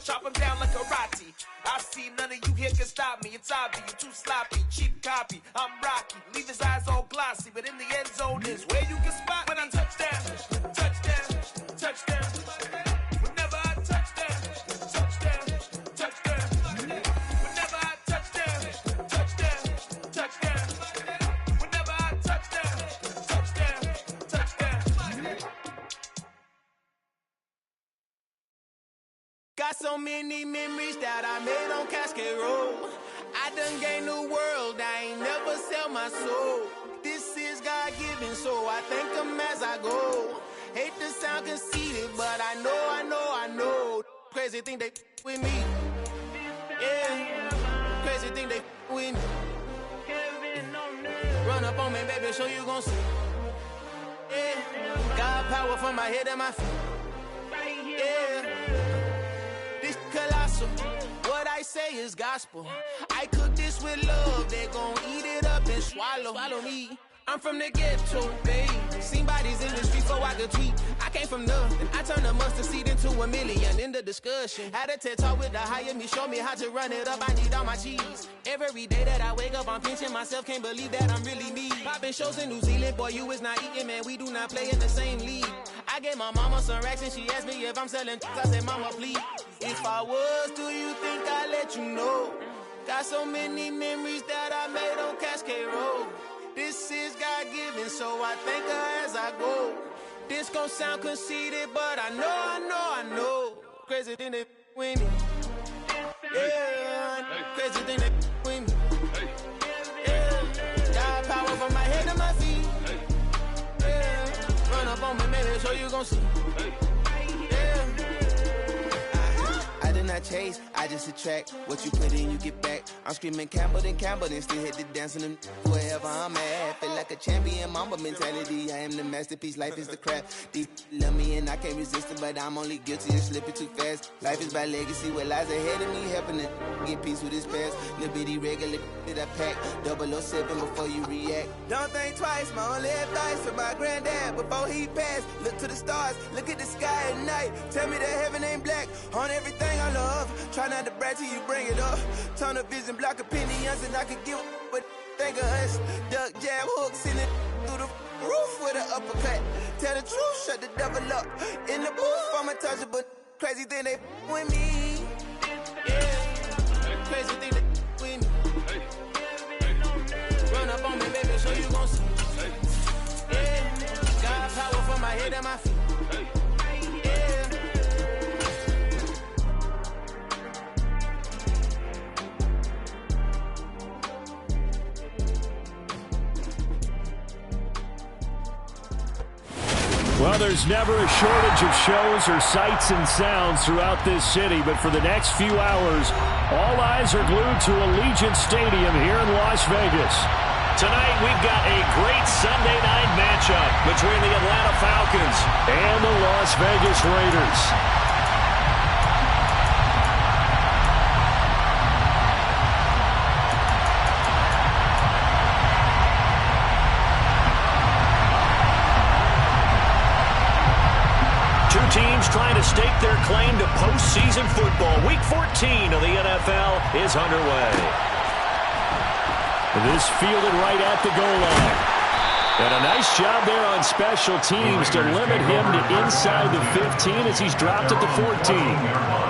chop him down like karate. I see none of you here can stop me. It's obvious, you too sloppy, cheap copy. I'm Rocky, leave his eyes all glossy, but in the end zone is where you can spot when I touchdown, touchdown, touchdown. Whenever I touchdown, touchdown, touchdown. Whenever I touchdown, touchdown, touchdown. Whenever I touchdown, touchdown, touchdown. Got so many memories that I made on Cascade Road. I done gained the world, I ain't never sell my soul. This is God-given, so I thank him as I go. Hate to sound conceited, but I know. Crazy thing they with me. Yeah, crazy thing they with me. Run up on me, baby, show you gon' see. Yeah, God power from my head and my feet. Yeah, this colossal. What I say is gospel. I cook this with love. They gon' eat it up and swallow me. I'm from the ghetto, babe. Seen bodies in the street so I could tweet. I came from nothing. I turned a mustard seed into a million in the discussion. Had a TED talk with the higher me, show me how to run it up. I need all my cheese. Every day that I wake up, I'm pinching myself. Can't believe that I'm really me. Popping shows in New Zealand, boy, you is not eating, man. We do not play in the same league. I gave my mama some racks and she asked me if I'm selling. I said, mama, please. If I was, do you think I'd let you know? Got so many memories that I made on Cascade Road. This is God-given, so I thank her as I go. This gon' sound conceited, but I know. Crazy thing they with me. Yeah, crazy thing they with me. Yeah, got power from my head to my feet. Yeah, run up on me, maybe so you gon' see. I did not chase, I just attract. What you put in, you get back. I'm screaming Campbell, then still hit the dance on them wherever I'm at. Feel like a champion, mamba mentality. I am the masterpiece, life is the crap. These love me and I can't resist it, but I'm only guilty of slipping too fast. Life is by legacy, what lies ahead of me, helping to get peace with his past. Little bitty regular that I pack, 007 before you react. Don't think twice, my only advice for my granddad before he passed. Look to the stars, look at the sky at night. Tell me that heaven ain't black on everything I love. Try not to brag till you bring it up. Tunnel vision, block opinions, and I could give but think of us. Duck jab hooks in it through the roof with an uppercut. Tell the truth, shut the devil up. In the booth, I'm untouchable. Crazy thing they with me. Yeah, crazy thing they with me. Run up on me, baby, so you gon' see. Yeah, got power from my head and my feet. Well, there's never a shortage of shows or sights and sounds throughout this city, but for the next few hours, all eyes are glued to Allegiant Stadium here in Las Vegas. Tonight, we've got a great Sunday night matchup between the Atlanta Falcons and the Las Vegas Raiders. Two teams trying to stake their claim to postseason football. Week 14 of the NFL is underway. This fielded right at the goal line. And a nice job there on special teams to limit him to inside the 15 as he's dropped at the 14.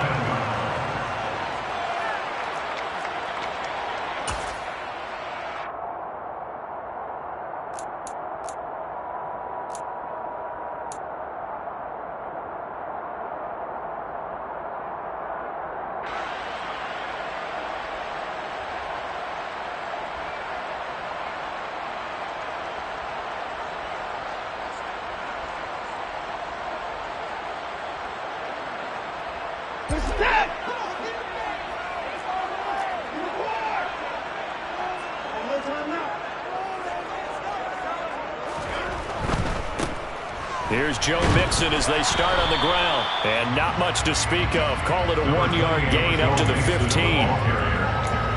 Here's Joe Mixon as they start on the ground. And not much to speak of. Call it a 1-yard gain up to the 15.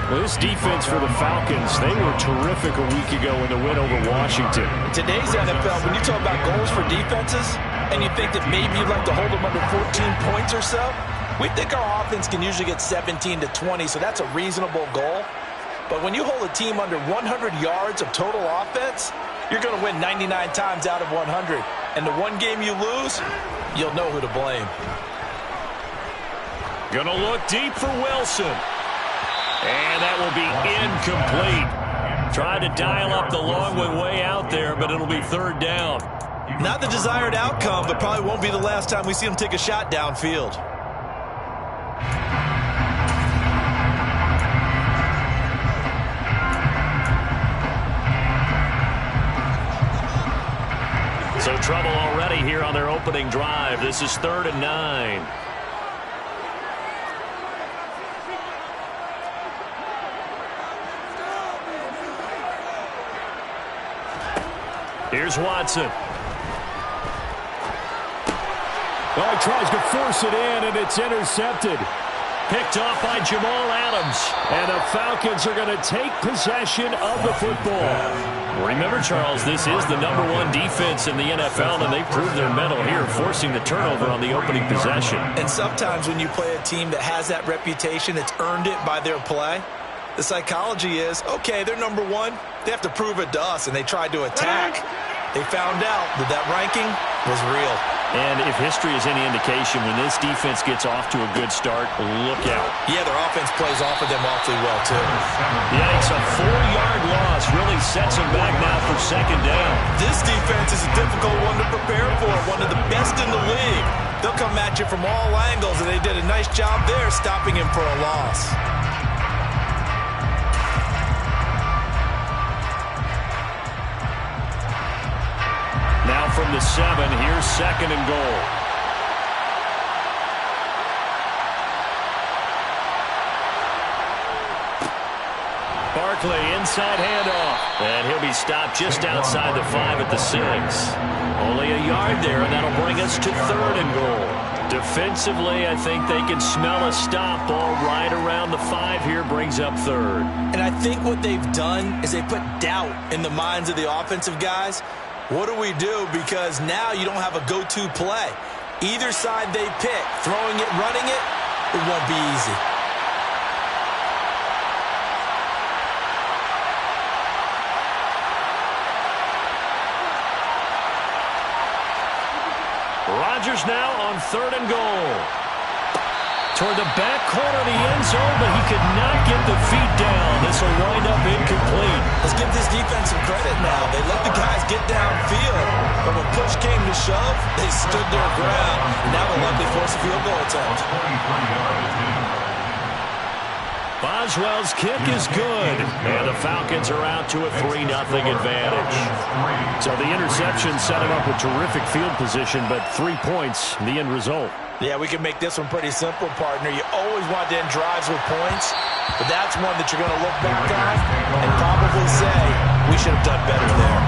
Well, this defense for the Falcons, they were terrific a week ago in the win over Washington. In today's NFL, when you talk about goals for defenses, and you think that maybe you'd like to hold them under 14 points or so, We think our offense can usually get 17 to 20, so that's a reasonable goal. But when you hold a team under 100 yards of total offense, you're going to win 99 times out of 100. And the one game you lose, you'll know who to blame. Going to look deep for Wilson. And that will be incomplete. Tried to dial up the long one way out there, but it'll be third down. Not the desired outcome, but probably won't be the last time we see him take a shot downfield. So trouble already here on their opening drive. This is 3rd and 9. Here's Watson. Oh, he tries to force it in, and it's intercepted. Picked off by Jamal Adams. And the Falcons are going to take possession of the football. Remember, Charles, this is the #1 defense in the NFL, and they proved their mettle here, forcing the turnover on the opening possession. And sometimes when you play a team that has that reputation, that's earned it by their play, the psychology is, okay, they're #1. They have to prove it to us, and they tried to attack. They found out that ranking was real. And if history is any indication, when this defense gets off to a good start, look out. Yeah, their offense plays off of them awfully well, too. Yikes, a 4-yard loss really sets them back now for second down. This defense is a difficult one to prepare for, one of the best in the league. They'll come at you from all angles, and they did a nice job there stopping him for a loss. Now from the 7, here's 2nd and goal. Barkley, inside handoff. And he'll be stopped just outside the 5 at the 6. Only a yard there, and that'll bring us to 3rd and goal. Defensively, I think they can smell a stop ball right around the 5 here, brings up 3rd. And I think what they've done is they put doubt in the minds of the offensive guys. What do we do? Because now you don't have a go-to play. Either side they pick, throwing it, running it, it won't be easy. Rodgers now on 3rd and goal. Toward the back corner of the end zone, but he could not get the feet down. This will wind up incomplete. Let's give this defense some credit now. They let the guys get downfield, but when push came to shove, they stood their ground. Now they'll likely force a field goal attempt. Boswell's kick is good, and the Falcons are out to a 3-0 advantage. So the interception set him up with terrific field position, but 3 points, the end result. Yeah, we can make this one pretty simple, partner. You always want to end drives with points, but that's one that you're going to look back on and probably say, we should have done better there.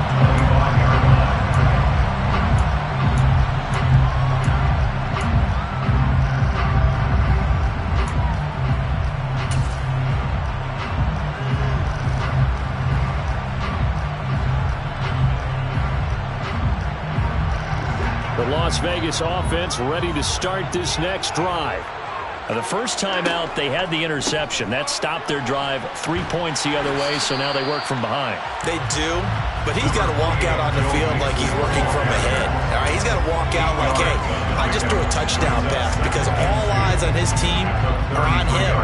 The Las Vegas offense ready to start this next drive. The first time out, they had the interception. That stopped their drive 3 points the other way, so now they work from behind. They do, but he's got to walk out on the field like he's working from ahead. All right, he's got to walk out like, hey, I just threw a touchdown pass, because all eyes on his team are on him.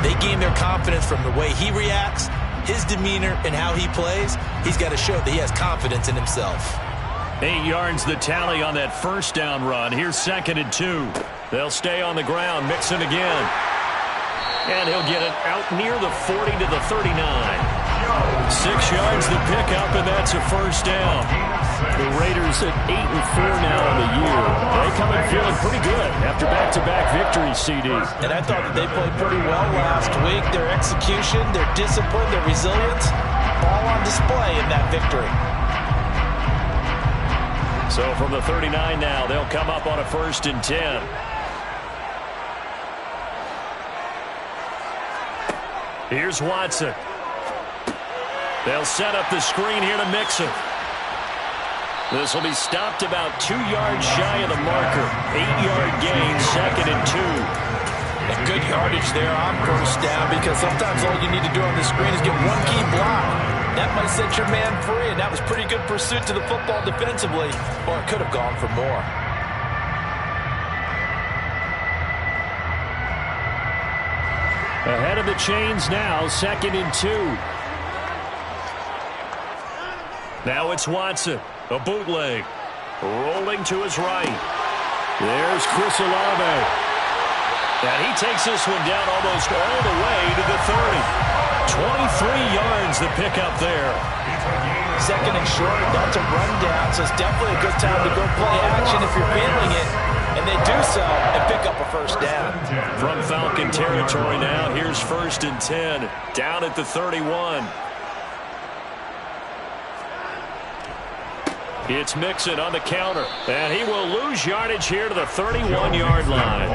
They gain their confidence from the way he reacts, his demeanor, and how he plays. He's got to show that he has confidence in himself. 8 yards the tally on that first down run. Here's 2nd and 2. They'll stay on the ground. Mixon again. And he'll get it out near the 40 to the 39. 6 yards the pickup, and that's a first down. The Raiders at 8-4 now in the year. They come in feeling pretty good after back-to-back victories, CD. And I thought that they played pretty well last week. Their execution, their discipline, their resilience, all on display in that victory. So from the 39 now, they'll come up on a 1st and 10. Here's Watson. They'll set up the screen here to Mixon. This will be stopped about 2 yards shy of the marker. 8-yard gain, 2nd and 2. And good yardage there on first down, because sometimes all you need to do on the screen is get one key block. That might set your man free, and that was pretty good pursuit to the football defensively, or it could have gone for more. Ahead of the chains now, 2nd and 2. Now it's Watson, a bootleg, rolling to his right. There's Chris Olave. And he takes this one down almost all the way to the 30. 23 yards the pickup there. 2nd and short, that's a rundown, so it's definitely a good time to go play action if you're feeling it. And they do so and pick up a first down. From Falcon territory now, here's 1st and 10, down at the 31. It's Mixon on the counter, and he will lose yardage here to the 31-yard line.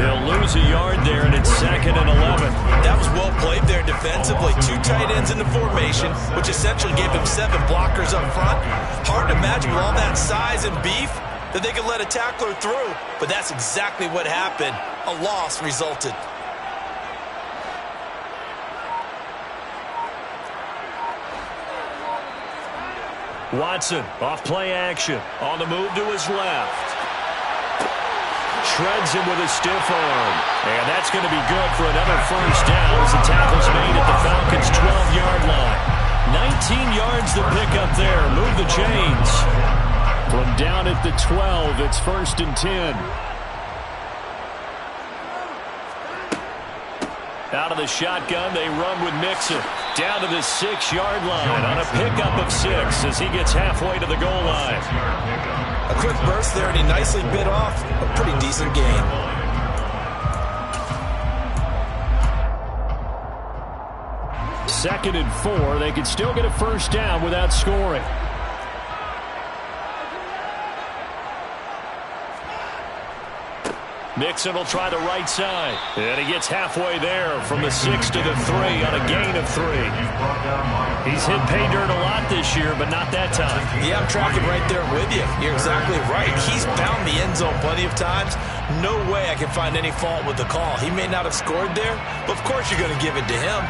He'll lose a yard there, and it's 2nd and 11. That was well played there defensively. 2 tight ends in the formation, which essentially gave him 7 blockers up front. Hard to imagine with all that size and beef that they could let a tackler through, but that's exactly what happened. A loss resulted. Watson off play action, on the move to his left. Shreds him with a stiff arm, and that's going to be good for another first down as the tackle's made at the Falcons' 12-yard line. 19 yards to pick up there. Move the chains. From down at the 12, it's 1st and 10. Out of the shotgun, they run with Mixon. Down to the 6-yard line on a pickup of 6 as he gets halfway to the goal line. A quick burst there, and he nicely bit off a pretty decent gain. Second and 4. They could still get a first down without scoring. Mixon will try the right side. And he gets halfway there from the 6 to the 3 on a gain of 3. He's hit pay dirt a lot this year, but not that time. Yeah, I'm tracking right there with you. You're exactly right. He's found the end zone plenty of times. No way I can find any fault with the call. He may not have scored there, but of course you're going to give it to him.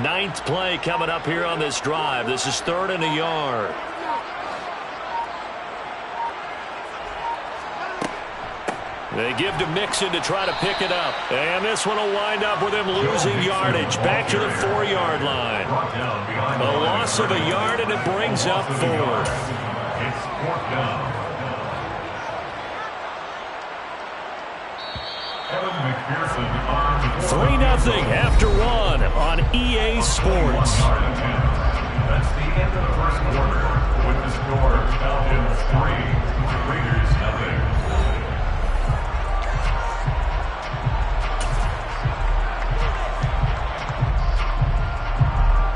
Ninth play coming up here on this drive. This is 3rd and a yard. They give to Mixon to try to pick it up. And this one will wind up with him losing yardage. Back to the 4-yard line. A loss of a yard, and it brings up 4th. 3-0 after 1 on EA Sports. That's the end of the first quarter with the score Falcons 3, Raiders 0.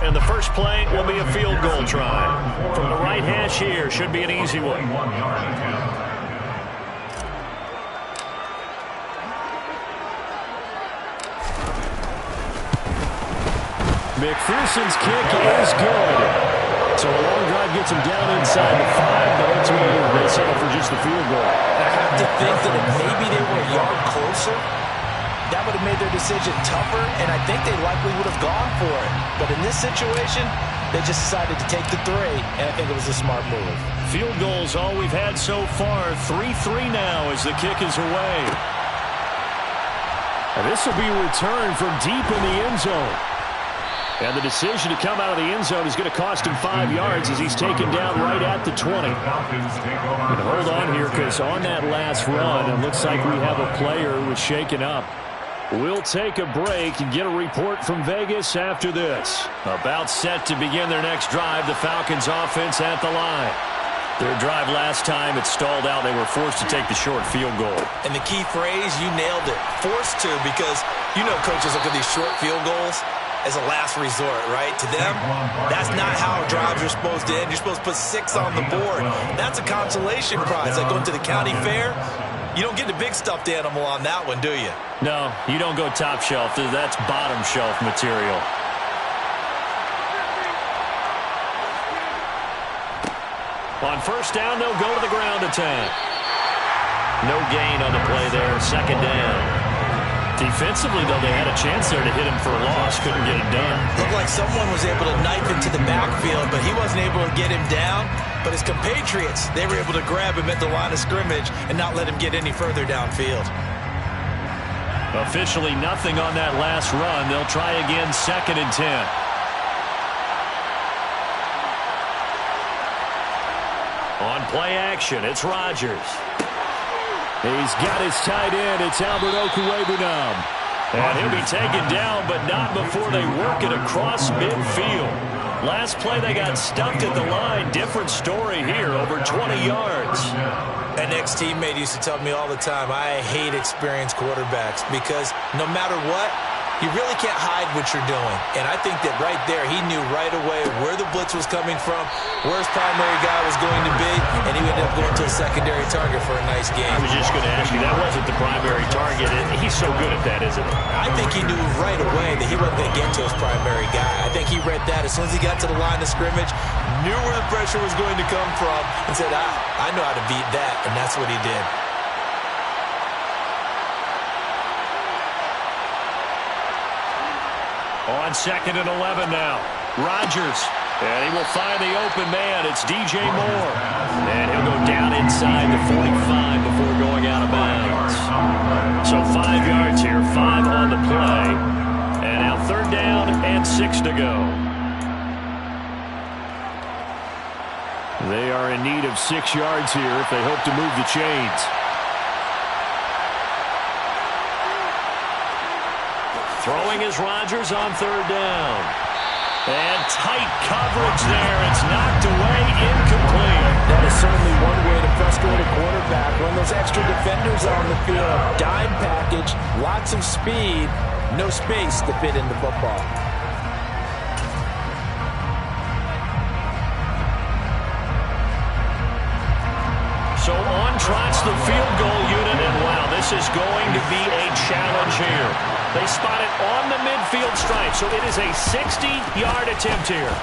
And the first play will be a field goal try. From the right hash here, should be an easy one. McPherson's kick is good. So a long drive gets him down inside the 5, but ultimately they settle for just the field goal. I have to think that if maybe they were a yard closer, that would have made their decision tougher, and I think they likely would have gone for it. But in this situation, they just decided to take the 3, and I think it was a smart move. Field goals all we've had so far. 3-3 now as the kick is away. And this will be returned from deep in the end zone. And the decision to come out of the end zone is going to cost him 5 yards as he's taken down right at the 20. And hold on here, because on that last run, it looks like we have a player who was shaken up. We'll take a break and get a report from Vegas after this. About set to begin their next drive, the Falcons offense at the line. Their drive last time, it stalled out. They were forced to take the short field goal. And the key phrase, you nailed it. Forced to, because you know coaches look at these short field goals as a last resort, right? To them, that's not how drives are supposed to end. You're supposed to put 6 on the board. That's a consolation prize. Like going to the county fair, You don't get the big stuffed animal on that one, do you? No, you don't go top shelf. That's bottom shelf material. On first down, they'll go to the ground attack. No gain on the play there. Second down. Defensively, though, they had a chance there to hit him for a loss. Couldn't get it done. Looked like someone was able to knife into the backfield, but he wasn't able to get him down. But his compatriots, they were able to grab him at the line of scrimmage and not let him get any further downfield. Officially nothing on that last run. They'll try again, 2nd and 10. On play action, it's Rodgers. He's got his tight end. It's Albert Okwuegbunam. And he'll be taken down, but not before they work it across midfield. Last play, they got stumped at the line. Different story here, over 20 yards. An ex-teammate used to tell me all the time, I hate experienced quarterbacks because no matter what, you really can't hide what you're doing. And I think that right there, he knew right away where the blitz was coming from, where his primary guy was going to be, and he ended up going to a secondary target for a nice game. I was just going to ask you, that wasn't the primary target. He's so good at that, isn't he? I think he knew right away that he wasn't going to get to his primary guy. I think he read that as soon as he got to the line of scrimmage, knew where the pressure was going to come from, and said, I know how to beat that, and that's what he did. On 2nd and 11 now. Rodgers. And he will find the open man. It's DJ Moore. And he'll go down inside the 45 before going out of bounds. So 5 yards here, 5 on the play. And now 3rd down and 6 to go. They are in need of 6 yards here if they hope to move the chains. Throwing is Rodgers on 3rd down. And tight coverage there. It's knocked away, incomplete. That is certainly one way to frustrate a quarterback. When those extra defenders are on the field, dime package, lots of speed, no space to fit in the football. So on trots the field goal unit, and wow, this is going to be a challenge here. They spot it on the midfield stripe, so it is a 60-yard attempt here.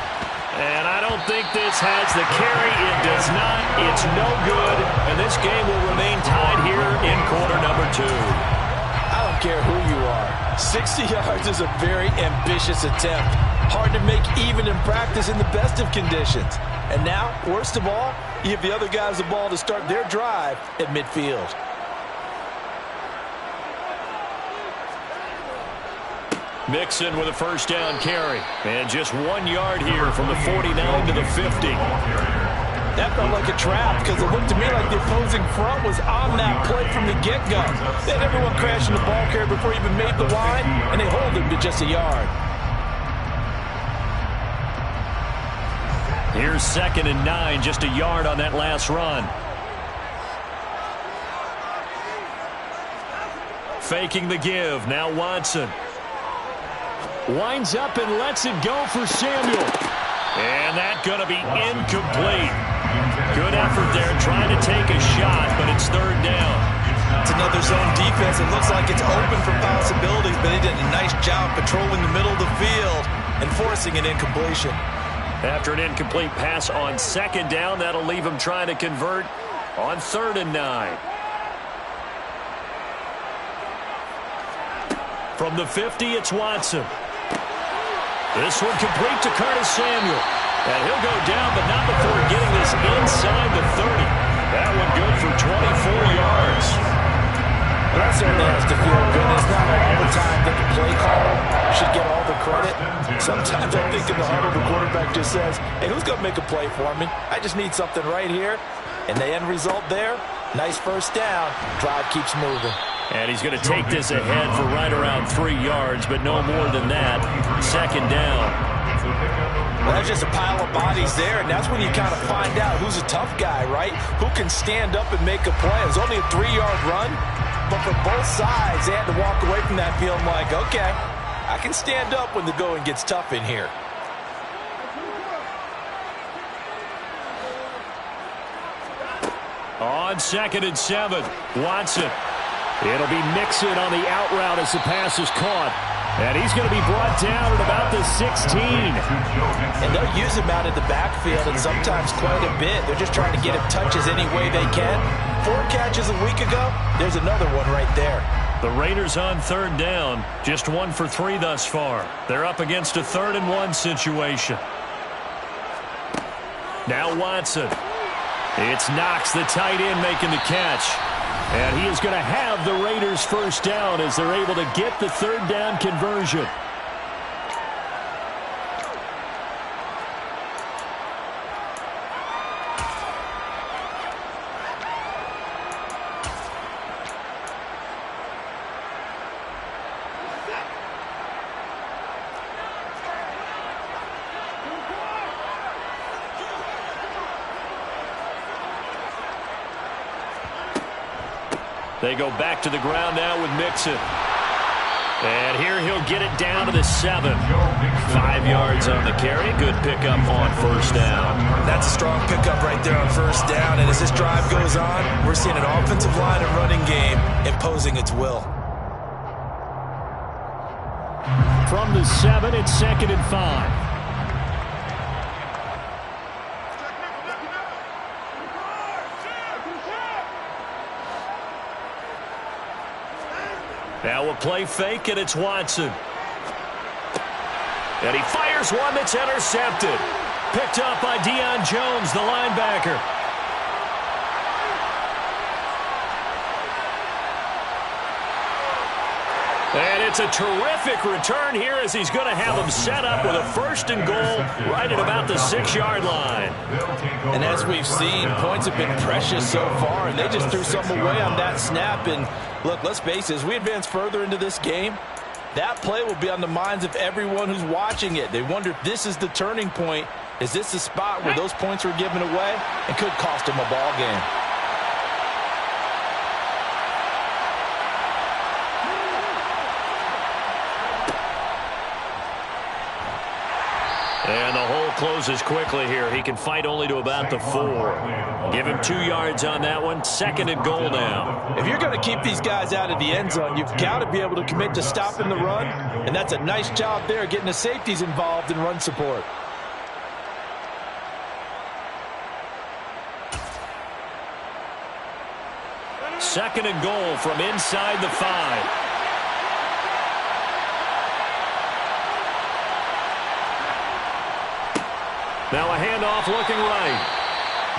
And I don't think this has the carry. It does not. It's no good, and this game will remain tied here in quarter number 2. I don't care who you are. 60 yards is a very ambitious attempt. Hard to make even in practice in the best of conditions. And now, worst of all, you give the other guys the ball to start their drive at midfield. Mixon with a first down carry. And just 1 yard here from the 49 to the 50. That felt like a trap because it looked to me like the opposing front was on that play from the get-go. They had everyone crashing the ball carrier before he even made the line, and they hold him to just a yard. Here's 2nd and 9, just a yard on that last run. Faking the give, now Watson. Winds up and lets it go for Samuel. And that's going to be incomplete. Good effort there trying to take a shot, but it's 3rd down. It's another zone defense. It looks like it's open for possibilities, but he did a nice job patrolling the middle of the field and forcing an incompletion. After an incomplete pass on 2nd down, that'll leave him trying to convert on 3rd and 9. From the 50, it's Watson. This one complete to Curtis Samuel. And he'll go down, but not before getting this inside the 30. That one good for 24 yards. Well, that certainly has to feel good. It's not all the time that the play call should get all the credit. Sometimes I think in the huddle, the quarterback just says, hey, who's going to make a play for me? I just need something right here. And the end result there, nice first down. Drive keeps moving. And he's going to take this ahead for right around 3 yards, but no more than that. 2nd down. Well, that's just a pile of bodies there, and that's when you kind of find out who's a tough guy, right? Who can stand up and make a play. It was only a 3-yard run, but for both sides, they had to walk away from that feeling like, okay, I can stand up when the going gets tough in here. On 2nd and 7, Watson. It'll be Mixon on the out route as the pass is caught. And he's going to be brought down at about the 16. And they'll use him out in the backfield, and sometimes quite a bit. They're just trying to get him touches any way they can. 4 catches a week ago, there's another one right there. The Raiders on 3rd down, just 1 for 3 thus far. They're up against a 3rd and 1 situation. Now Watson. It's Knox, the tight end, making the catch. And he is going to have the Raiders first down as they're able to get the 3rd down conversion. They go back to the ground now with Mixon. And here he'll get it down to the 7. 5 yards on the carry. Good pickup on first down. That's a strong pickup right there on first down. And as this drive goes on, we're seeing an offensive line and running game imposing its will. From the 7, it's 2nd and 5. Now we'll play fake, and it's Watson. And he fires one that's intercepted. Picked up by Deion Jones, the linebacker. And it's a terrific return here as he's going to have him set up with a 1st and goal right at about the 6-yard line. And as we've seen, points have been precious so far, and they just threw something away on that snap. And look, let's face it, as we advance further into this game, that play will be on the minds of everyone who's watching it. They wonder if this is the turning point. Is this the spot where those points were given away and could cost them a ball game? And the hole closes quickly here. He can fight only to about the 4. Give him 2 yards on that one. 2nd and goal now. If you're going to keep these guys out of the end zone, you've got to be able to commit to stopping the run. And that's a nice job there, getting the safeties involved in run support. Second and goal from inside the 5. Now a handoff looking right.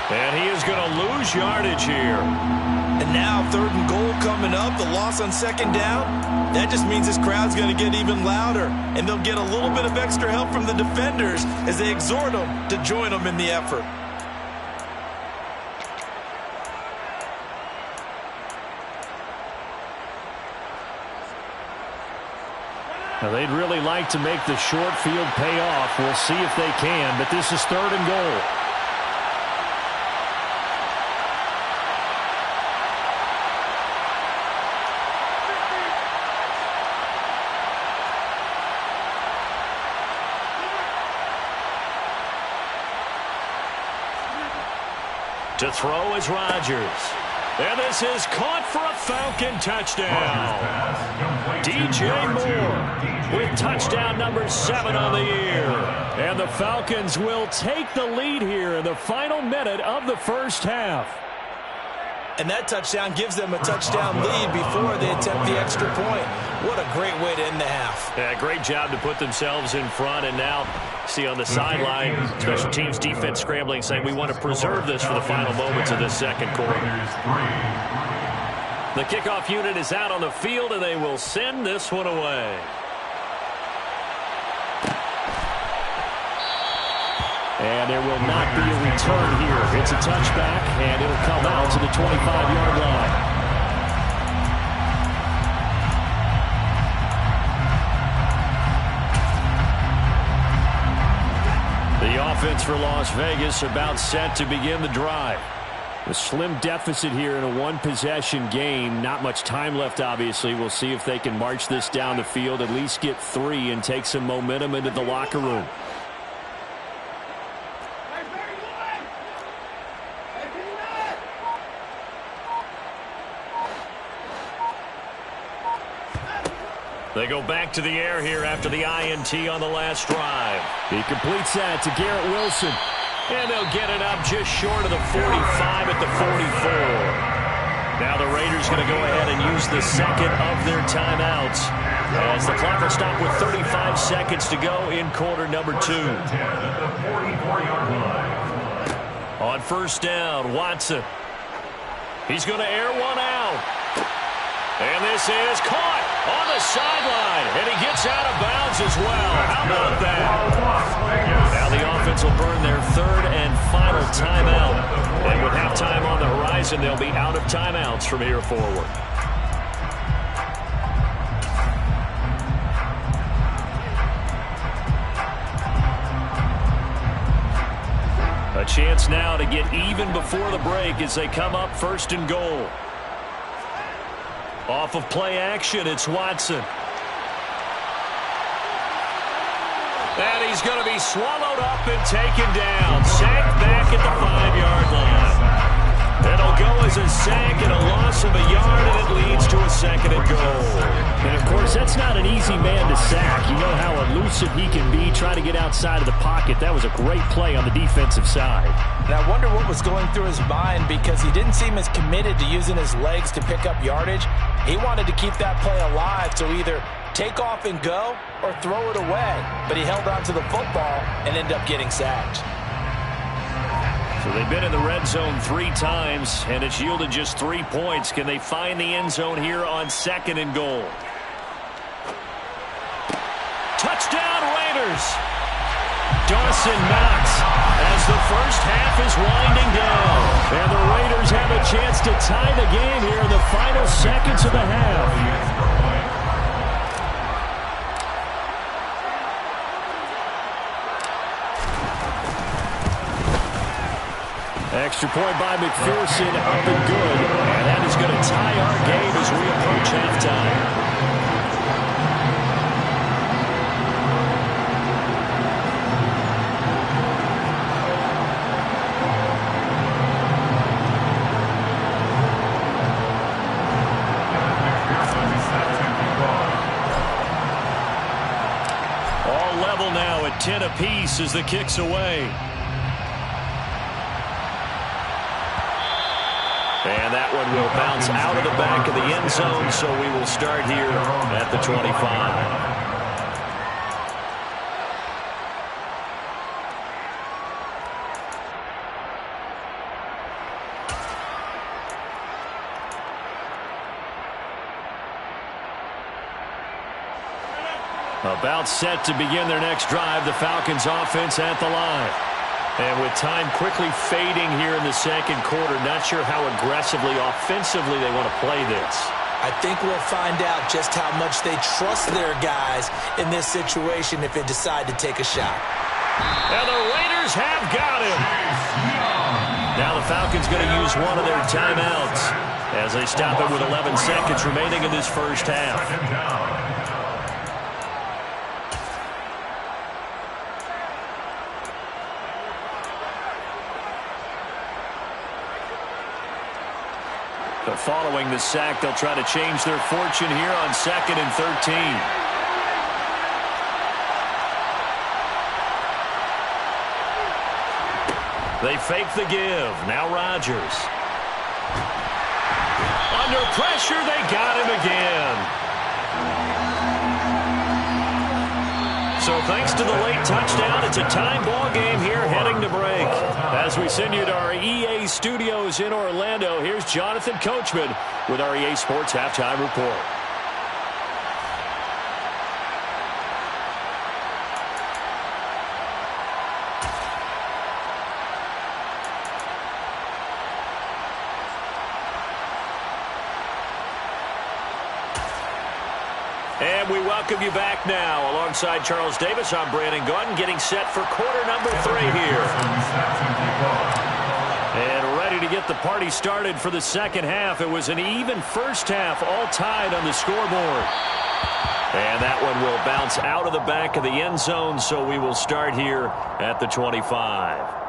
And he is going to lose yardage here. And now 3rd and goal coming up. The loss on 2nd down. That just means this crowd's going to get even louder. And they'll get a little bit of extra help from the defenders as they exhort them to join them in the effort. Now they'd really like to make the short field pay off. We'll see if they can, but this is 3rd and goal. To throw is Rodgers. And this is caught for a Falcon touchdown. DJ Moore with touchdown number 7 on the year. And the Falcons will take the lead here in the final minute of the first half. And that touchdown gives them a touchdown lead before they attempt the extra point. What a great way to end the half. Yeah, great job to put themselves in front. And now, see on the sideline, special teams defense scrambling, saying we want to preserve this for the final moments of this second quarter. The kickoff unit is out on the field, and they will send this one away. And there will not be a return here. It's a touchback, and it'll come out to the 25-yard line. The offense for Las Vegas about set to begin the drive. A slim deficit here in a one-possession game. Not much time left, obviously. We'll see if they can march this down the field, at least get 3, and take some momentum into the locker room. They go back to the air here after the INT on the last drive. He completes that to Garrett Wilson. And they'll get it up just short of the 45 at the 44. Now the Raiders going to go ahead and use the second of their timeouts as the clock will stop with 35 seconds to go in quarter number 2. On first down, Watson. He's going to air one out. And this is caught on the sideline. And he gets out of bounds as well. How about that? Now the offense will burn their third and final timeout. And with halftime on the horizon, they'll be out of timeouts from here forward. A chance now to get even before the break as they come up first and goal. Off of play action, it's Watson. And he's going to be swallowed up and taken down. Sacked back at the 5-yard line. It'll go as a sack and a loss of a yard, and it leads to a second and goal. And, of course, that's not an easy man to sack. You know how elusive he can be trying to get outside of the pocket. That was a great play on the defensive side. And I wonder what was going through his mind because he didn't seem as committed to using his legs to pick up yardage. He wanted to keep that play alive, so either take off and go or throw it away. But he held on to the football and ended up getting sacked. So they've been in the red zone 3 times, and it's yielded just 3 points. Can they find the end zone here on second and goal? Touchdown, Raiders! Dawson Knox as the first half is winding down. And the Raiders have a chance to tie the game here in the final seconds of the half. Extra point by McPherson, up and good. And that is going to tie our game as we approach halftime. All level now at 10 apiece as the kick's away. And that one will bounce out of the back of the end zone, so we will start here at the 25. About set to begin their next drive, the Falcons offense at the line. And with time quickly fading here in the second quarter, not sure how aggressively, offensively they want to play this. I think we'll find out just how much they trust their guys in this situation if they decide to take a shot. And the Raiders have got him. Now the Falcons going to use one of their timeouts as they stop it with 11 seconds remaining in this first half. Following the sack, they'll try to change their fortune here on 2nd and 13. They fake the give. Now Rodgers. Under pressure, they got him again. So thanks to the late touchdown, it's a tie ball game here heading to break. As we send you to our EA studios in Orlando, here's Jonathan Coachman with our EA Sports Halftime Report. And we welcome you back now. Alongside Charles Davis, I'm Brandon Gaudin, getting set for quarter number 3 here. And ready to get the party started for the second half. It was an even first half, all tied on the scoreboard. And that one will bounce out of the back of the end zone, so we will start here at the 25.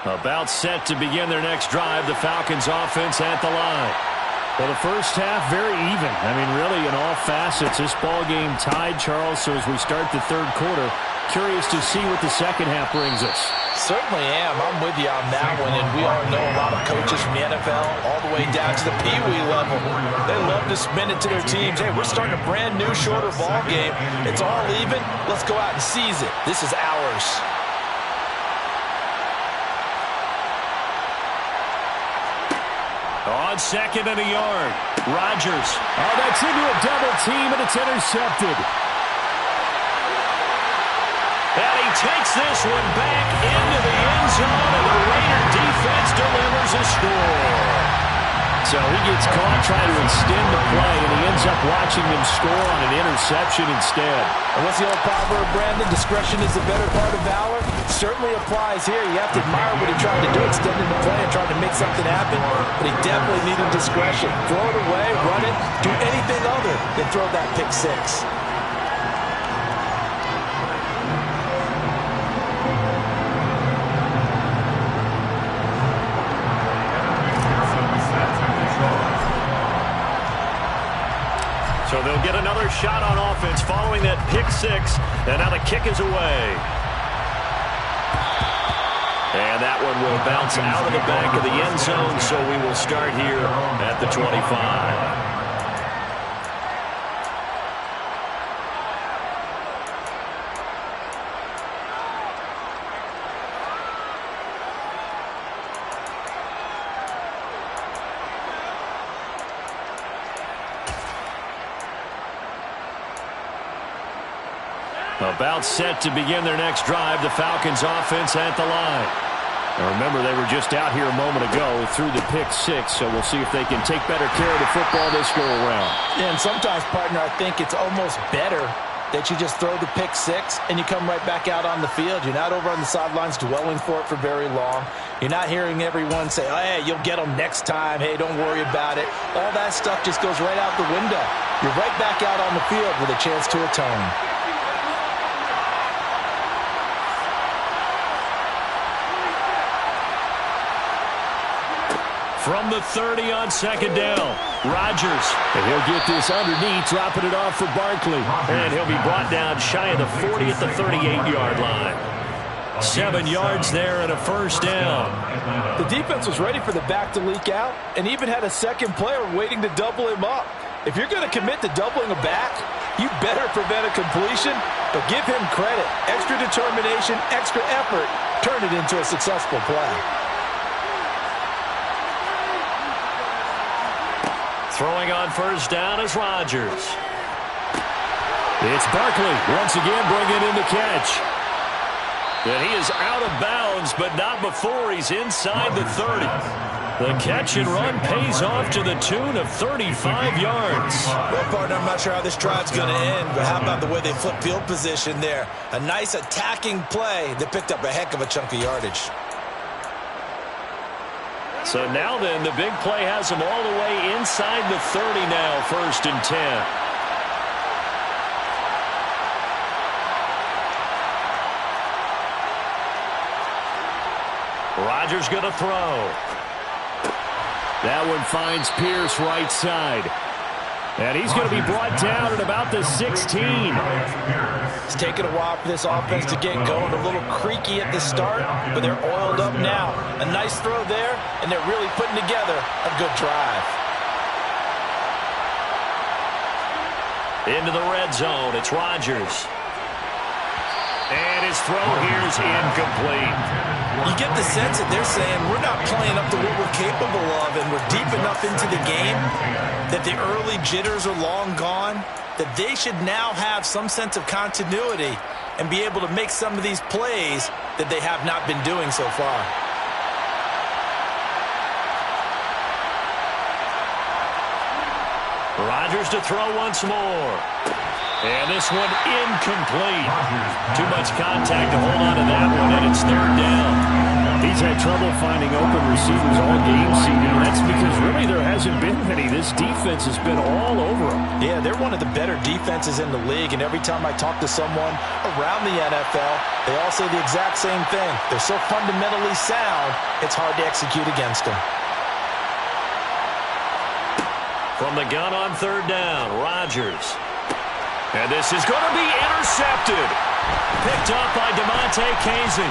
About set to begin their next drive. The Falcons offense at the line. Well, the first half, very even. I mean, really, in all facets, this ball game tied, Charles. So as we start the third quarter, curious to see what the second half brings us. Certainly am. I'm with you on that one. And we all know a lot of coaches from the NFL all the way down to the Pee-wee level. They love to spin it to their teams. Hey, we're starting a brand new, shorter ball game. It's all even. Let's go out and seize it. This is ours. On second and a yard, Rodgers. Oh, that's into a double team, and it's intercepted. And he takes this one back into the end zone, and the Raider defense delivers a score. So he gets caught trying to extend the play, and he ends up watching them score on an interception instead. And what's the old proverb, Brandon? Discretion is the better part of valor. Certainly applies here. You have to admire what he tried to do, extending the play and trying to make something happen. But he definitely needed discretion. Throw it away, run it, do anything other than throw that pick six. So they'll get another shot on offense following that pick six. And now the kick is away. And that one will bounce out of the back of the end zone, so we will start here at the 25. About set to begin their next drive. The Falcons offense at the line. Now remember, they were just out here a moment ago through the pick six, so we'll see if they can take better care of the football this go-around. Yeah, and sometimes, partner, I think it's almost better that you just throw the pick six and you come right back out on the field. You're not over on the sidelines dwelling for it for very long. You're not hearing everyone say, oh, hey, you'll get them next time. Hey, don't worry about it. All that stuff just goes right out the window. You're right back out on the field with a chance to atone. From the 30 on second down, Rodgers. And he'll get this underneath, dropping it off for Barkley. And he'll be brought down shy of the 40 at the 38-yard line. 7 yards there and a first down. The defense was ready for the back to leak out and even had a second player waiting to double him up. If you're going to commit to doubling a back, you better prevent a completion, but give him credit. Extra determination, extra effort, turn it into a successful play. Throwing on first down is Rodgers. It's Barkley once again bringing in the catch. And he is out of bounds, but not before he's inside the 30. The catch and run pays off to the tune of 35 yards. Well, partner, I'm not sure how this drive's going to end, but how about the way they flip field position there? A nice attacking play that picked up a heck of a chunk of yardage. So now then, the big play has him all the way inside the 30 now, 1st and 10. Rodgers going to throw. That one finds Pierce right side. And he's going to be brought down at about the 16. It's taken a while for this offense to get going. A little creaky at the start, but they're oiled up now. A nice throw there, and they're really putting together a good drive. Into the red zone, it's Rodgers. And his throw here is incomplete. You get the sense that they're saying we're not playing up to what we're capable of, and we're deep enough into the game that the early jitters are long gone, that they should now have some sense of continuity and be able to make some of these plays that they have not been doing so far. Rodgers to throw once more. And this one incomplete. Too much contact to hold on to that one, and it's 3rd down. He's had trouble finding open receivers all game, CD. That's because really there hasn't hasn't been many. This defense has been all over them. Yeah, they're one of the better defenses in the league, and every time I talk to someone around the NFL, they all say the exact same thing. They're so fundamentally sound, it's hard to execute against them. From the gun on third down, Rodgers. And this is going to be intercepted. Picked up by DeMonte Casey.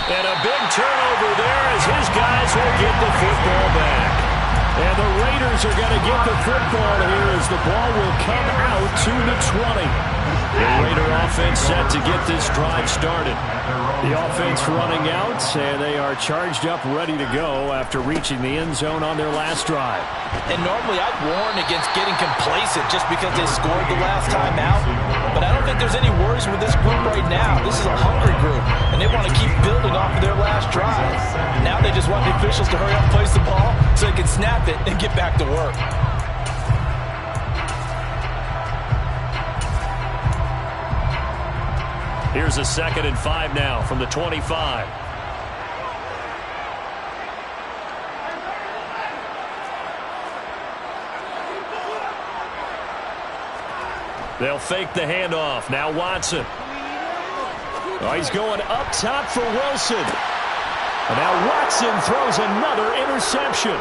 And a big turnover there as his guys will get the football back. And the Raiders are going to get the football here as the ball will come out to the 20. The Raider offense set to get this drive started. The offense running out, and they are charged up, ready to go after reaching the end zone on their last drive. And normally I'd warn against getting complacent just because they scored the last time out. But I don't think there's any worries with this group right now. This is a hungry group, and they want to keep building off of their last drive. Now they just want the officials to hurry up and place the ball so they can snap it and get back to work. Here's a 2nd and 5 now from the 25. They'll fake the handoff. Now Watson. Oh, he's going up top for Wilson. And now Watson throws another interception.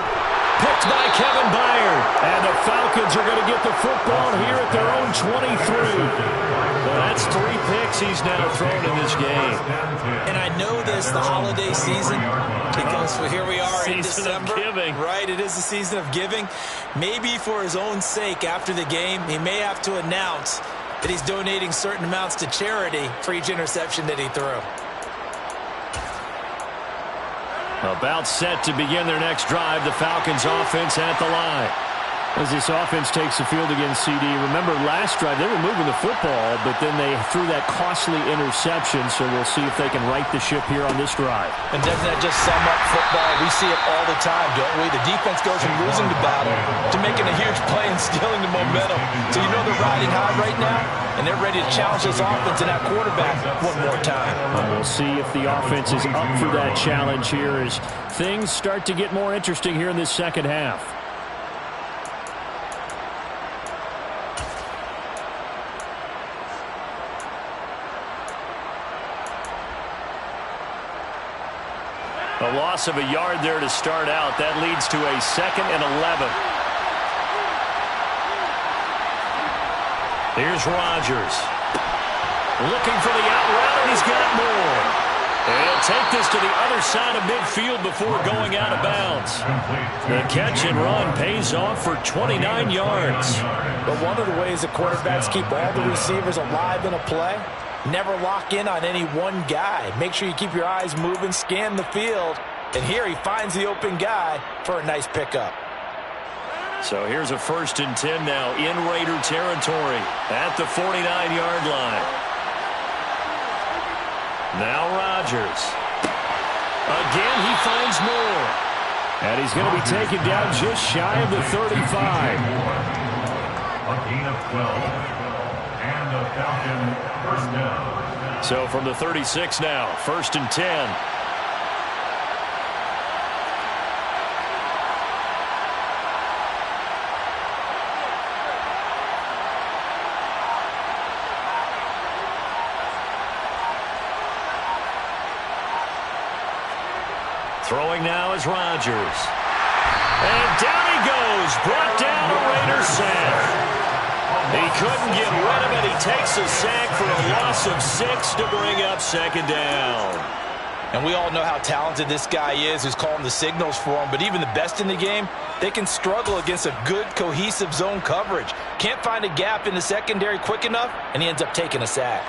Picked by Kevin Byard. And the Falcons are going to get the football here at their own 23. Well, that's 3 picks he's now thrown in this game. And I know this, the holiday season, because here we are in December. Season of giving. Right, it is the season of giving. Maybe for his own sake after the game, he may have to announce that he's donating certain amounts to charity for each interception that he threw. About set to begin their next drive, the Falcons offense at the line. As this offense takes the field against CD, remember last drive they were moving the football, but then they threw that costly interception, so we'll see if they can right the ship here on this drive. And doesn't that just sum up football? We see it all the time, don't we? The defense goes from losing the battle to making a huge play and stealing the momentum. So you know they're riding high right now, and they're ready to challenge this offense and that quarterback one more time. We'll see if the offense is up for that challenge here as things start to get more interesting here in this second half. A loss of a yard there to start out. That leads to a 2nd and 11. Here's Rodgers. Looking for the out route, and he's got more. And he'll take this to the other side of midfield before going out of bounds. The catch and run pays off for 29 yards. But one of the ways that quarterbacks keep all the receivers alive in a play, never lock in on any one guy. Make sure you keep your eyes moving, scan the field. And here he finds the open guy for a nice pickup. So here's a 1st and 10 now in Raider territory at the 49-yard line. Now Rodgers. Again, he finds more. And he's going to be taken down just shy of the 35. A gain of 12. And the Falcon first down. So from the 36 now, 1st and 10. Throwing now is Rodgers. And down he goes. Brought down a Raider sack. He couldn't get rid of it. He takes a sack for a loss of 6 to bring up 2nd down. And we all know how talented this guy is who's calling the signals for him. But even the best in the game, they can struggle against a good, cohesive zone coverage. Can't find a gap in the secondary quick enough, and he ends up taking a sack.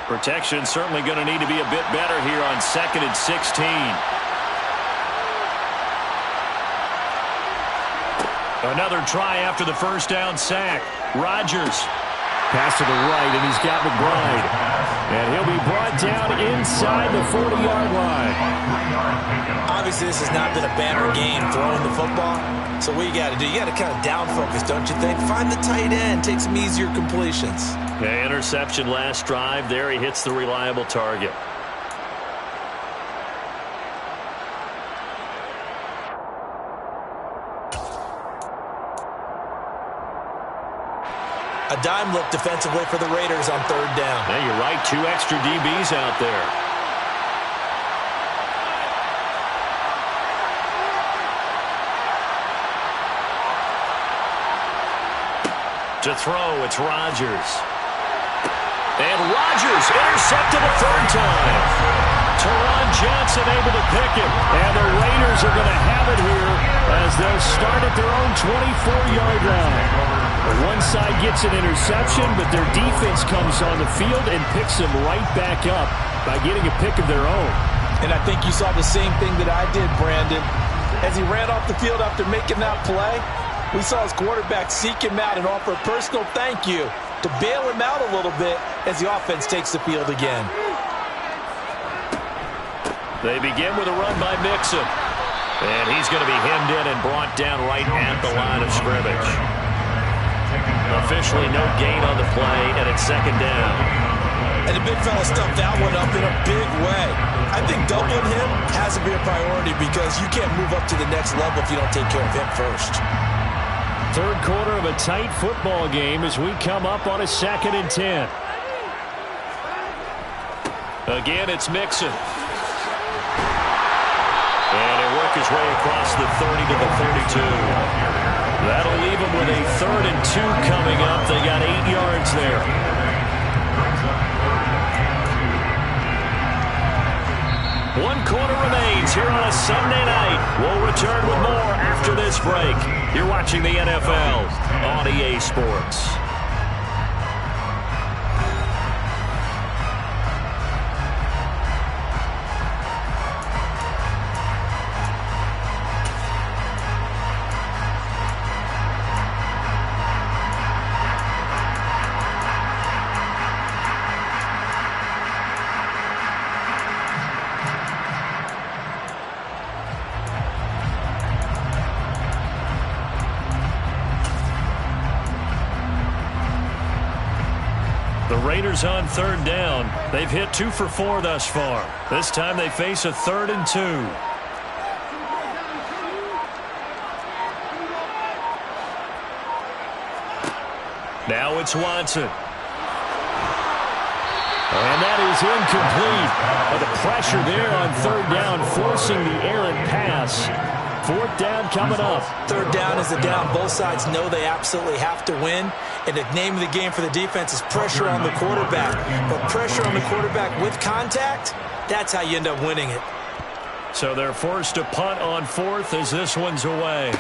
Protection certainly going to need to be a bit better here on 2nd and 16. Another try after the 1st down sack. Rodgers. Pass to the right, and he's got McBride. And he'll be brought down inside the 40-yard line. Obviously, this has not been a banner game throwing the football. So what you got to do, you got to kind of down focus, don't you think? Find the tight end, take some easier completions. Yeah, interception last drive. There he hits the reliable target. A dime look defensively for the Raiders on third down. Yeah, you're right. 2 extra DBs out there. To throw, it's Rodgers. And Rodgers intercepted a third time. Teron Johnson able to pick him. And the Raiders are going to have it here as they'll start at their own 24-yard line. One side gets an interception, but their defense comes on the field and picks them right back up by getting a pick of their own. And I think you saw the same thing that I did, Brandon. As he ran off the field after making that play, we saw his quarterback seek him out and offer a personal thank you to bail him out a little bit as the offense takes the field again. They begin with a run by Mixon. And he's going to be hemmed in and brought down right at the line of scrimmage. Officially no gain on the play, and it's second down. And the big fella stuffed that one up in a big way. I think doubling him has to be a priority because you can't move up to the next level if you don't take care of him first. Third quarter of a tight football game as we come up on a 2nd and 10. Again, it's Mixon. And he'll work his way across the 30 to the 32. That'll leave him with a 3rd and 2 coming up. They got 8 yards there. One quarter remains here on a Sunday night. We'll return with more after this break. You're watching the NFL on EA Sports. Raiders on third down. They've hit 2 for 4 thus far. This time they face a 3rd and 2. Now it's Watson. And that is incomplete. But the pressure there on third down, forcing the errant pass. 4th down coming up. Third down is a down. Both sides know they absolutely have to win. And the name of the game for the defense is pressure on the quarterback. But pressure on the quarterback with contact, that's how you end up winning it. So they're forced to punt on 4th as this one's away.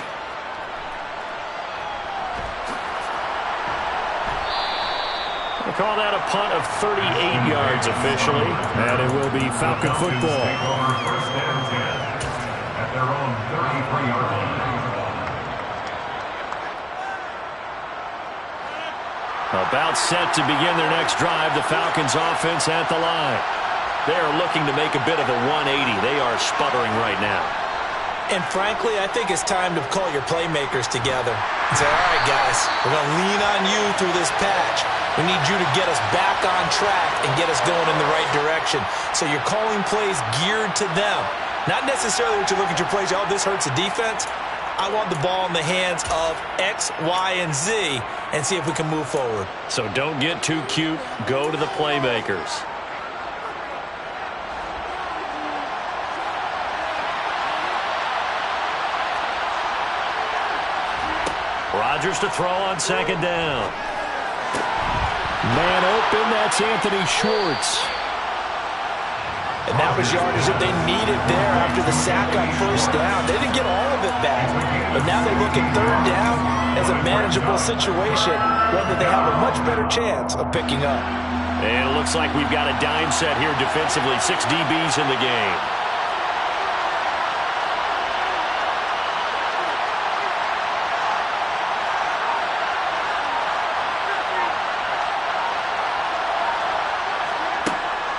We'll call that a punt of 38 yards officially. And it will be Falcon football. First and 10 at their own 33-yard line. About set to begin their next drive, the Falcons offense at the line. They are looking to make a bit of a 180. They are sputtering right now. And frankly, I think it's time to call your playmakers together and say, all right, guys, we're going to lean on you through this patch. We need you to get us back on track and get us going in the right direction. So you're calling plays geared to them. Not necessarily what you look at your plays, oh, this hurts the defense. I want the ball in the hands of X, Y, and Z and see if we can move forward. So don't get too cute. Go to the playmakers. Rodgers to throw on second down. Man open, that's Anthony Schwartz. And that was yardage that they needed there after the sack on first down. They didn't get all of it back, but now they look at third down as a manageable situation, one that they have a much better chance of picking up. And it looks like we've got a dime set here defensively. 6 DBs in the game.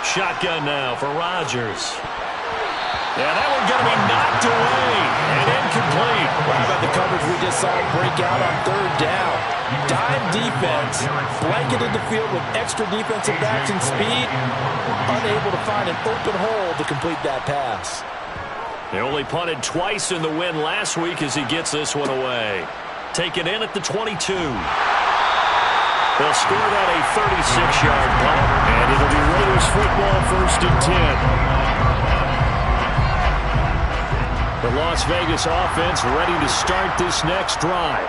Shotgun now for Rodgers. Yeah, that one's going to be knocked away and incomplete. How about the coverage we just saw break out on third down? Dime defense, blanketed the field with extra defensive backs and speed, unable to find an open hole to complete that pass. They only punted twice in the win last week as he gets this one away. Taken in at the 22. They'll score that a 36-yard punt. And it'll be Raiders football, 1st and 10. The Las Vegas offense ready to start this next drive.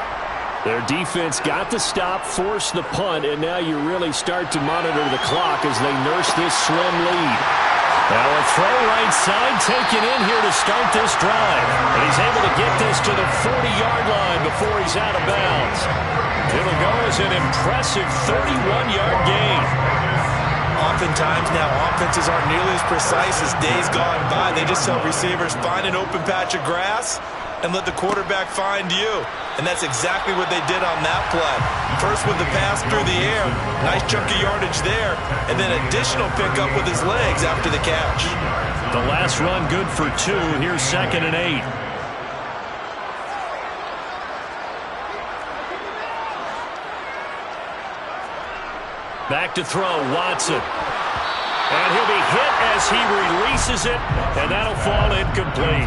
Their defense got the stop, forced the punt, and now you really start to monitor the clock as they nurse this slim lead. Now a throw right side taken in here to start this drive. And he's able to get this to the 40-yard line before he's out of bounds. It'll go as an impressive 31-yard gain. Oftentimes now offenses aren't nearly as precise as days gone by. They just tell receivers, find an open patch of grass and let the quarterback find you. And that's exactly what they did on that play. First with the pass through the air, nice chunk of yardage there, and then additional pickup with his legs after the catch. The last run good for 2. Here's 2nd and 8. Back to throw, Watson. And he'll be hit as he releases it, and that'll fall incomplete.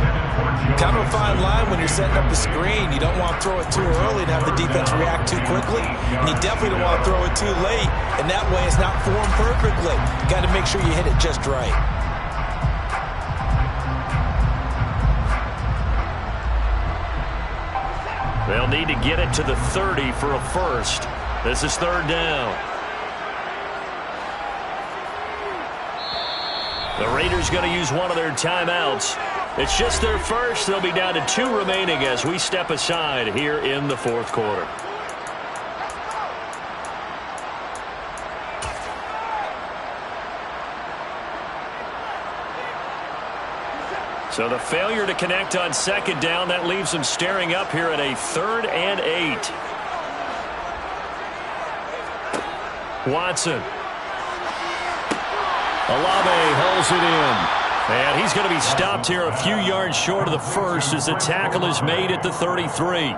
Kind of a fine line when you're setting up the screen. You don't want to throw it too early and have the defense react too quickly. And you definitely don't want to throw it too late, and that way it's not formed perfectly. You got to make sure you hit it just right. They'll need to get it to the 30 for a first. This is 3rd down. The Raiders going to use one of their timeouts. It's just their first. They'll be down to 2 remaining as we step aside here in the 4th quarter. So the failure to connect on 2nd down, that leaves them staring up here at a 3rd and 8. Watson. Olave holds it in. And he's going to be stopped here a few yards short of the first as the tackle is made at the 33.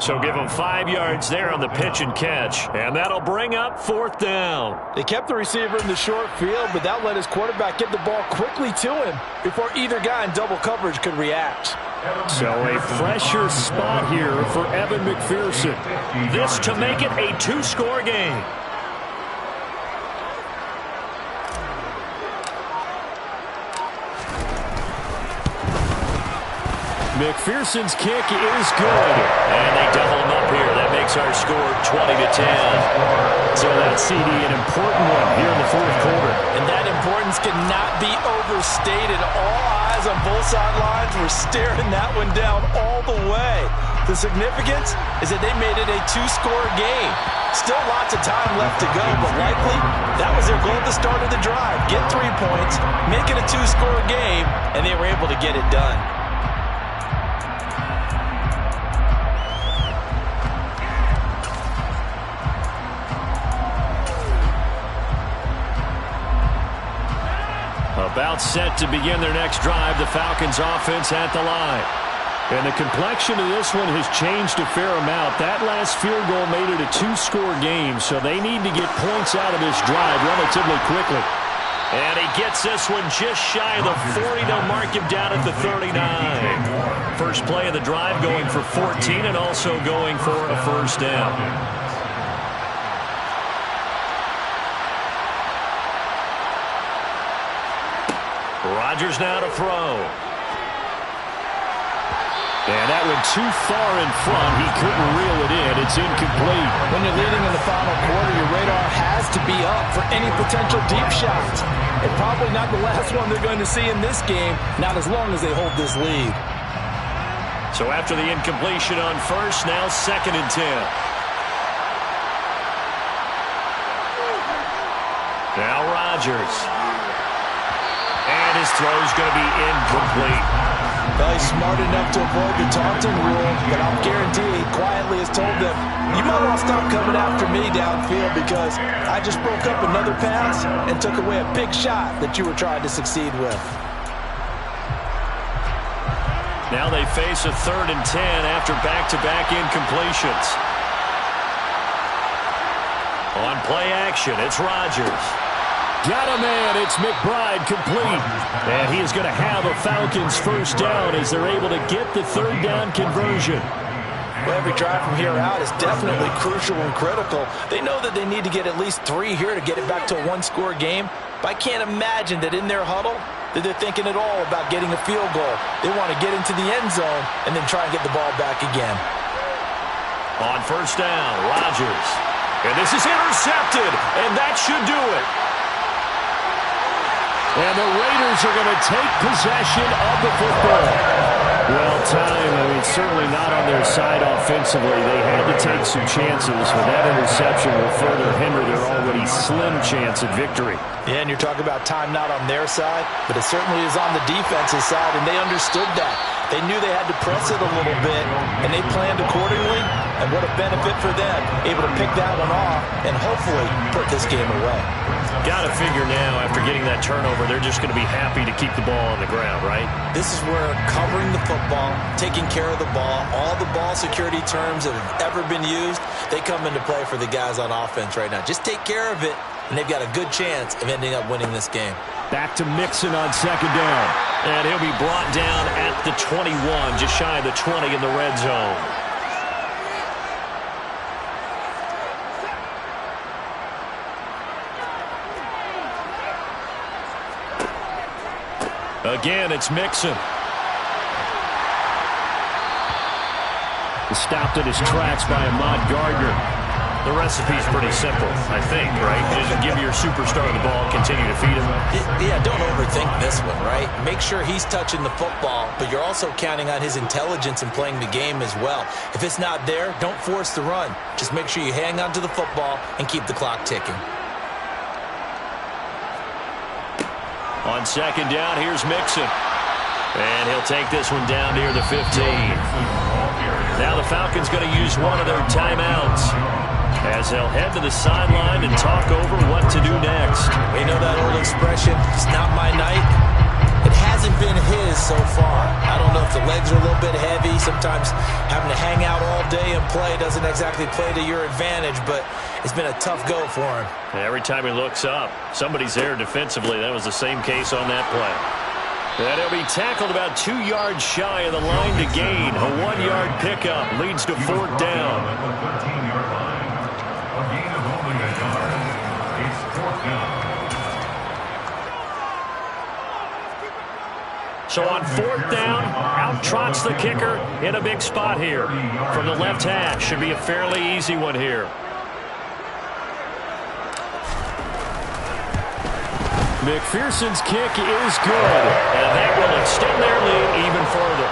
So give him 5 yards there on the pitch and catch. And that'll bring up 4th down. They kept the receiver in the short field, but that let his quarterback get the ball quickly to him before either guy in double coverage could react. So a pressure spot here for Evan McPherson. This to make it a 2-score game. McPherson's kick is good. And they double him up here. That makes our score 20-10. So that CD, an important one here in the 4th quarter. And that importance cannot be overstated. All eyes on both sidelines were staring that one down all the way. The significance is that they made it a 2-score game. Still lots of time left to go, but likely that was their goal at the start of the drive. Get 3 points, make it a 2-score game, and they were able to get it done. About set to begin their next drive, the Falcons offense at the line. And the complexion of this one has changed a fair amount. That last field goal made it a 2-score game, so they need to get points out of this drive relatively quickly. And he gets this one just shy of the 40. They'll mark him down at the 39. First play of the drive going for 14 and also going for a 1st down. Rodgers now to throw. And that went too far in front. He couldn't reel it in. It's incomplete. When you're leading in the final quarter, your radar has to be up for any potential deep shots. And probably not the last one they're going to see in this game, not as long as they hold this lead. So after the incompletion on first, now 2nd and 10. Now Rodgers. And his throw's going to be incomplete. Well, he's smart enough to avoid the taunting rule, but I'll guarantee he quietly has told them, you might want to stop coming after me downfield because I just broke up another pass and took away a big shot that you were trying to succeed with. Now they face a 3rd and 10 after back-to-back incompletions. On play action, it's Rodgers. Got a man. It's McBride complete. And he is going to have a Falcons 1st down as they're able to get the 3rd down conversion. Well, every drive from here out is definitely crucial and critical. They know that they need to get at least 3 here to get it back to a one-score game. But I can't imagine that in their huddle that they're thinking at all about getting a field goal. They want to get into the end zone and then try and get the ball back again. On first down, Rodgers. And this is intercepted, and that should do it. And the Raiders are going to take possession of the football. Well, certainly not on their side offensively. They had to take some chances, but that interception will further hinder their already slim chance at victory. Yeah, and you're talking about time not on their side, but it certainly is on the defensive side, and they understood that. They knew they had to press it a little bit, and they planned accordingly, and what a benefit for them, able to pick that one off and hopefully put this game away. Got to figure now, after getting that turnover, they're just going to be happy to keep the ball on the ground, right? This is where covering the football, taking care of the ball, all the ball security terms that have ever been used, they come into play for the guys on offense right now. Just take care of it, and they've got a good chance of ending up winning this game. Back to Mixon on second down. And he'll be brought down at the 21, just shy of the 20 in the red zone. Again, it's Mixon. Stopped in his tracks by Ahmad Gardner. The recipe's pretty simple, I think, right? Just give your superstar the ball, continue to feed him. Yeah, don't overthink this one, right? Make sure he's touching the football, but you're also counting on his intelligence in playing the game as well. If it's not there, don't force the run. Just make sure you hang on to the football and keep the clock ticking. On second down, here's Mixon. And he'll take this one down near the 15. Now the Falcons going to use one of their timeouts as they'll head to the sideline and talk over what to do next. You know that old expression, it's not my night? It hasn't been his so far. I don't know if the legs are a little bit heavy. Sometimes having to hang out all day and play doesn't exactly play to your advantage, but it's been a tough go for him. Every time he looks up, somebody's there defensively. That was the same case on that play. And he'll be tackled about 2 yards shy of the line to gain. A 1-yard pickup leads to fourth down. At the 13-yard line, a gain of only a yard. It's fourth down. So on fourth down, out trots the kicker in a big spot here. From the left hash, should be a fairly easy one here. McPherson's kick is good. And that will extend their lead even further.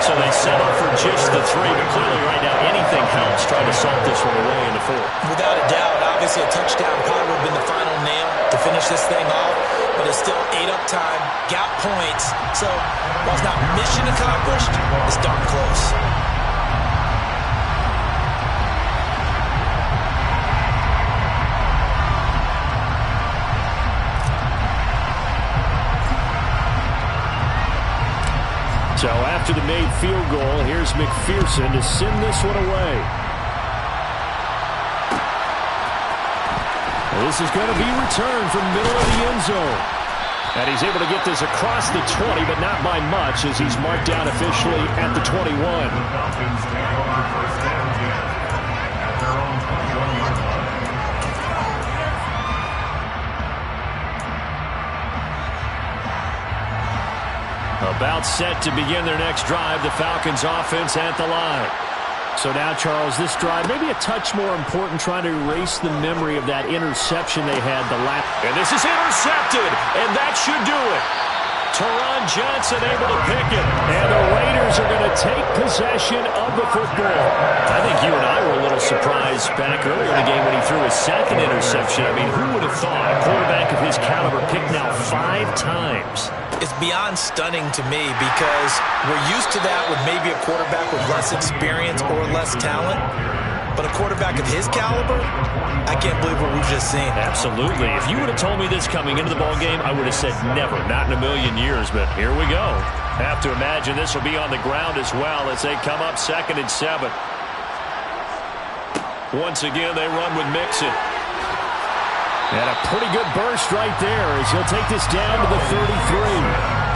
So they settle for just the 3, but clearly right now anything helps trying to salt this one away in the fourth. Without a doubt, obviously a touchdown probably would have been the final nail to finish this thing off, but it's still 8 up time, got points. So while it's not mission accomplished, it's darn close. So after the made field goal, here's McPherson to send this one away. This is going to be returned from middle of the end zone. And he's able to get this across the 20, but not by much, as he's marked down officially at the 21. The Falcons take over first down again at their own 21-yard line. About set to begin their next drive, the Falcons offense at the line. So now, Charles, this drive maybe a touch more important, trying to erase the memory of that interception they had the last. And this is intercepted, and that should do it. Teron Johnson able to pick it. And the Raiders are going to take possession of the football. I think you and I were a little surprised back earlier in the game when he threw his second interception. I mean, who would have thought a quarterback of his caliber picked now 5 times? It's beyond stunning to me because we're used to that with maybe a quarterback with less experience or less talent. But a quarterback of his caliber, I can't believe what we've just seen. Absolutely. If you would have told me this coming into the ballgame, I would have said never, not in a million years. But here we go. Have to imagine this will be on the ground as well as they come up 2nd and 7. Once again, they run with Mixon. And a pretty good burst right there as he'll take this down to the 33.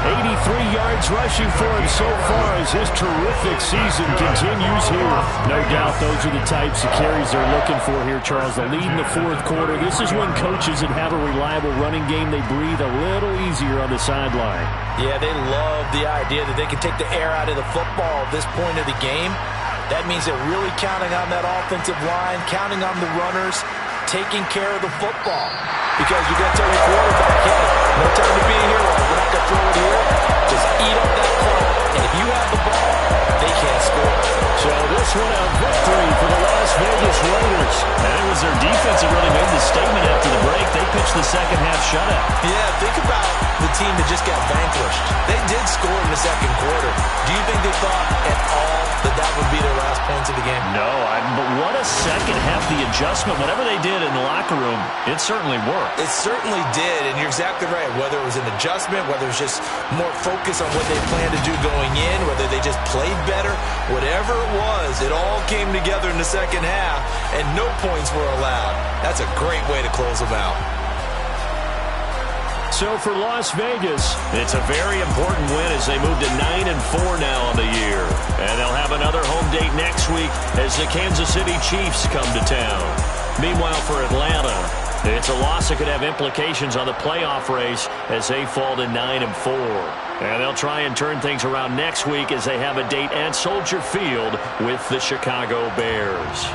83 yards rushing for him so far as his terrific season continues here. No doubt those are the types of carries they're looking for here, Charles. The lead in the fourth quarter. This is when coaches that have a reliable running game, they breathe a little easier on the sideline. Yeah, they love the idea that they can take the air out of the football at this point of the game. That means they're really counting on that offensive line, counting on the runners, taking care of the football. Because you're going to tell your quarterback, hey, no time to be a hero. We're not going to throw it here. Just eat up that clock. And if you have the ball, they can't score. So this one a victory for the Las Vegas Raiders. And it was their defense that really made the statement after the break. They pitched the second half shutout. Yeah, think about the team that just got vanquished. They did score in the second quarter. Do you think they thought at all that that would be their last points of the game? No, but what a second half, the adjustment. Whatever they did in the locker room, it certainly worked. It certainly did, and you're exactly right. Whether it was an adjustment, whether it was just more focus on what they planned to do going in, whether they just played better, whatever it was, it all came together in the second half, and no points were allowed. That's a great way to close them out. So for Las Vegas, it's a very important win as they move to 9-4 now on the year. And they'll have another home date next week as the Kansas City Chiefs come to town. Meanwhile, for Atlanta, it's a loss that could have implications on the playoff race as they fall to 9-4. And they'll try and turn things around next week as they have a date at Soldier Field with the Chicago Bears.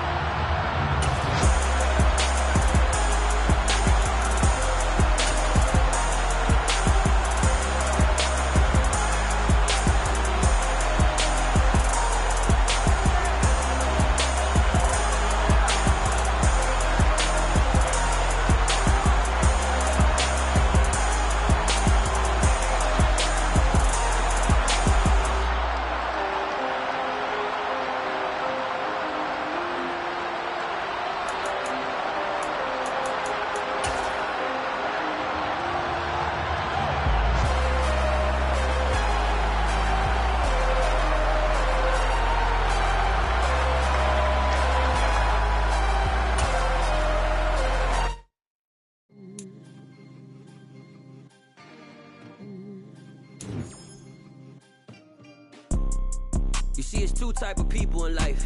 You see, it's two type of people in life.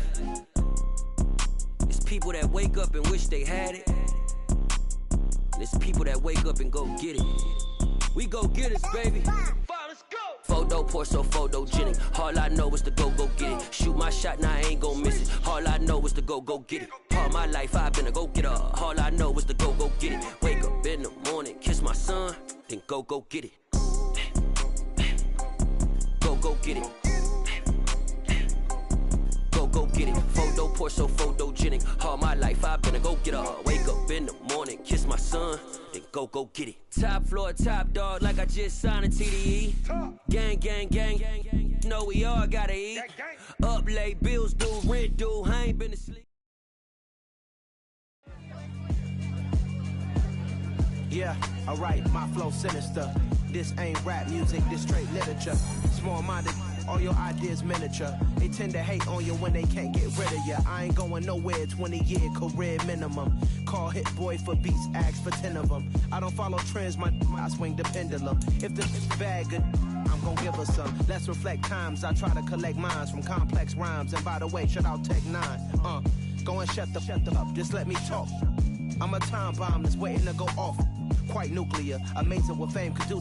It's people that wake up and wish they had it. And it's people that wake up and go get it. We go get it, baby. Let's go. Photo pour so photogenic. All I know is to go get it. Shoot my shot, now I ain't gon' miss it. All I know is to go get it. All my life I've been a go getter. All I know is to go get it. Wake up in the morning, kiss my son, then go get it. Go get it. Go get it. Photo pour so photogenic. All my life I've been a go-getter. Wake up in the morning, kiss my son, then go get it. Top floor, top dog, like I just signed a TDE. Gang, gang, gang, gang, gang. You know we all gotta eat. Up late, bills due, rent due. I ain't been asleep. Yeah, alright, my flow sinister. This ain't rap music, this straight literature. Small-minded, all your ideas miniature. They tend to hate on you when they can't get rid of you. I ain't going nowhere, 20-year career minimum. Call Hit Boy for beats, ask for 10 of them. I don't follow trends, I swing the pendulum. If the bad good, I'm gonna give her some. Let's reflect times, I try to collect minds from complex rhymes. And by the way, shout out Tech 9. Go and shut the up, just let me talk. I'm a time bomb that's waiting to go off. Quite nuclear, amazing what fame could do.